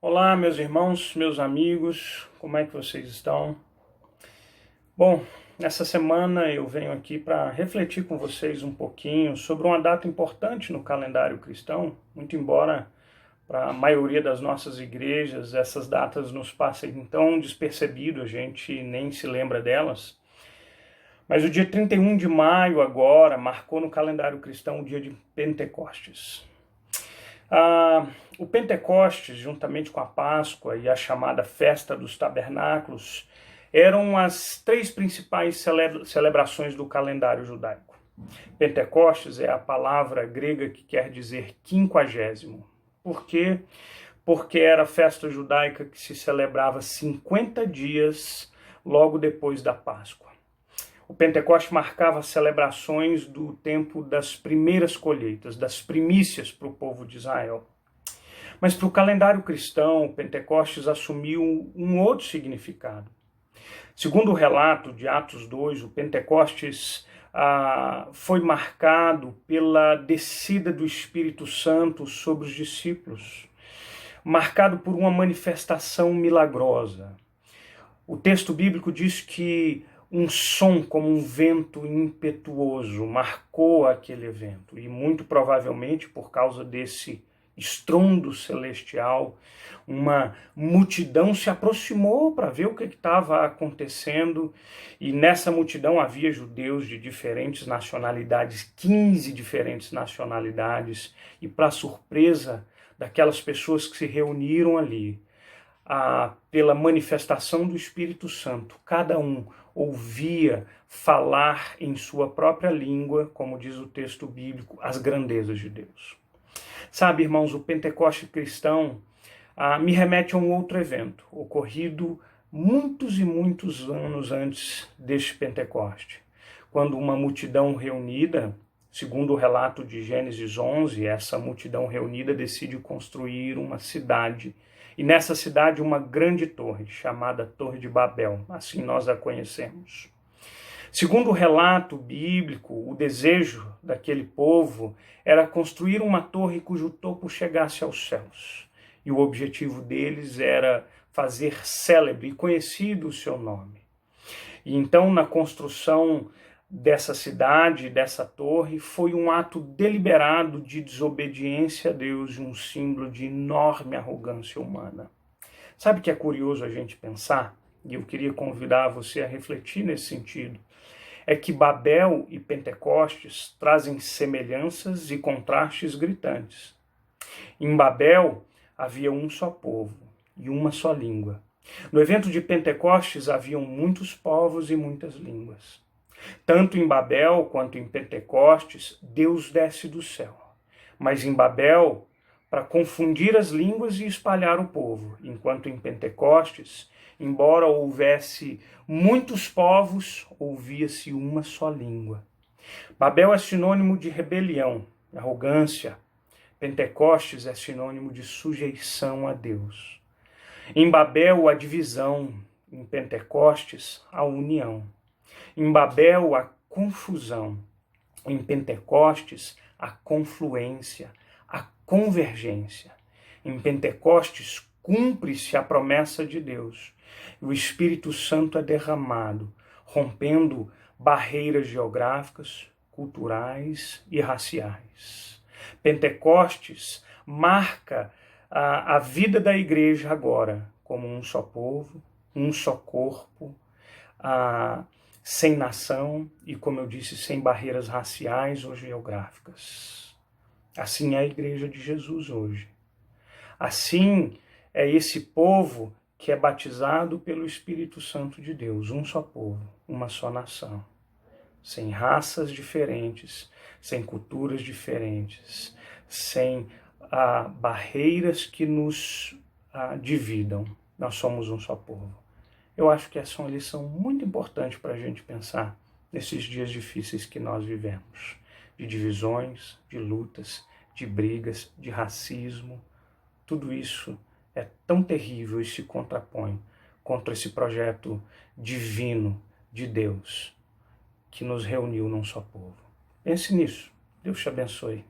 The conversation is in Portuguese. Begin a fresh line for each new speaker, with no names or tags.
Olá, meus irmãos, meus amigos, como é que vocês estão? Bom, essa semana eu venho aqui para refletir com vocês um pouquinho sobre uma data importante no calendário cristão, muito embora para a maioria das nossas igrejas essas datas nos passem tão despercebido, a gente nem se lembra delas. Mas o dia 31 de maio agora marcou no calendário cristão o dia de Pentecostes. O Pentecostes, juntamente com a Páscoa e a chamada Festa dos Tabernáculos, eram as três principais celebrações do calendário judaico. Pentecostes é a palavra grega que quer dizer quinquagésimo. Por quê? Porque era a festa judaica que se celebrava 50 dias logo depois da Páscoa. O Pentecoste marcava as celebrações do tempo das primeiras colheitas, das primícias para o povo de Israel. Mas para o calendário cristão, o Pentecostes assumiu um outro significado. Segundo o relato de Atos 2, o Pentecostes foi marcado pela descida do Espírito Santo sobre os discípulos, marcado por uma manifestação milagrosa. O texto bíblico diz que um som como um vento impetuoso marcou aquele evento, e muito provavelmente por causa desse estrondo celestial, uma multidão se aproximou para ver o que estava acontecendo, e nessa multidão havia judeus de diferentes nacionalidades, 15 diferentes nacionalidades, e para surpresa daquelas pessoas que se reuniram ali, pela manifestação do Espírito Santo, cada um ouvia falar em sua própria língua, como diz o texto bíblico, as grandezas de Deus. Sabe, irmãos, o Pentecoste cristão me remete a um outro evento, ocorrido muitos e muitos anos antes deste Pentecoste, quando uma multidão reunida, segundo o relato de Gênesis 11, essa multidão reunida decide construir uma cidade, e nessa cidade uma grande torre, chamada Torre de Babel, assim nós a conhecemos. Segundo o relato bíblico, o desejo daquele povo era construir uma torre cujo topo chegasse aos céus. E o objetivo deles era fazer célebre e conhecido o seu nome. E então, na construção dessa cidade, dessa torre, foi um ato deliberado de desobediência a Deus e um símbolo de enorme arrogância humana. Sabe o que é curioso a gente pensar? E eu queria convidar você a refletir nesse sentido. É que Babel e Pentecostes trazem semelhanças e contrastes gritantes. Em Babel havia um só povo e uma só língua. No evento de Pentecostes haviam muitos povos e muitas línguas. Tanto em Babel quanto em Pentecostes, Deus desce do céu. Mas em Babel, para confundir as línguas e espalhar o povo, enquanto em Pentecostes, embora houvesse muitos povos, ouvia-se uma só língua. Babel é sinônimo de rebelião, arrogância. Pentecostes é sinônimo de sujeição a Deus. Em Babel, a divisão. Em Pentecostes, a união. Em Babel, a confusão. Em Pentecostes, a confluência, a convergência. Em Pentecostes, cumpre-se a promessa de Deus. O Espírito Santo é derramado, rompendo barreiras geográficas, culturais e raciais. Pentecostes marca a vida da igreja agora como um só povo, um só corpo, sem nação e, como eu disse, sem barreiras raciais ou geográficas. Assim é a igreja de Jesus hoje. Assim é esse povo que é batizado pelo Espírito Santo de Deus, um só povo, uma só nação, sem raças diferentes, sem culturas diferentes, sem barreiras que nos dividam. Nós somos um só povo. Eu acho que essa é uma lição muito importante para a gente pensar nesses dias difíceis que nós vivemos, de divisões, de lutas, de brigas, de racismo. Tudo isso é tão terrível e se contrapõe contra esse projeto divino de Deus que nos reuniu num só povo. Pense nisso. Deus te abençoe.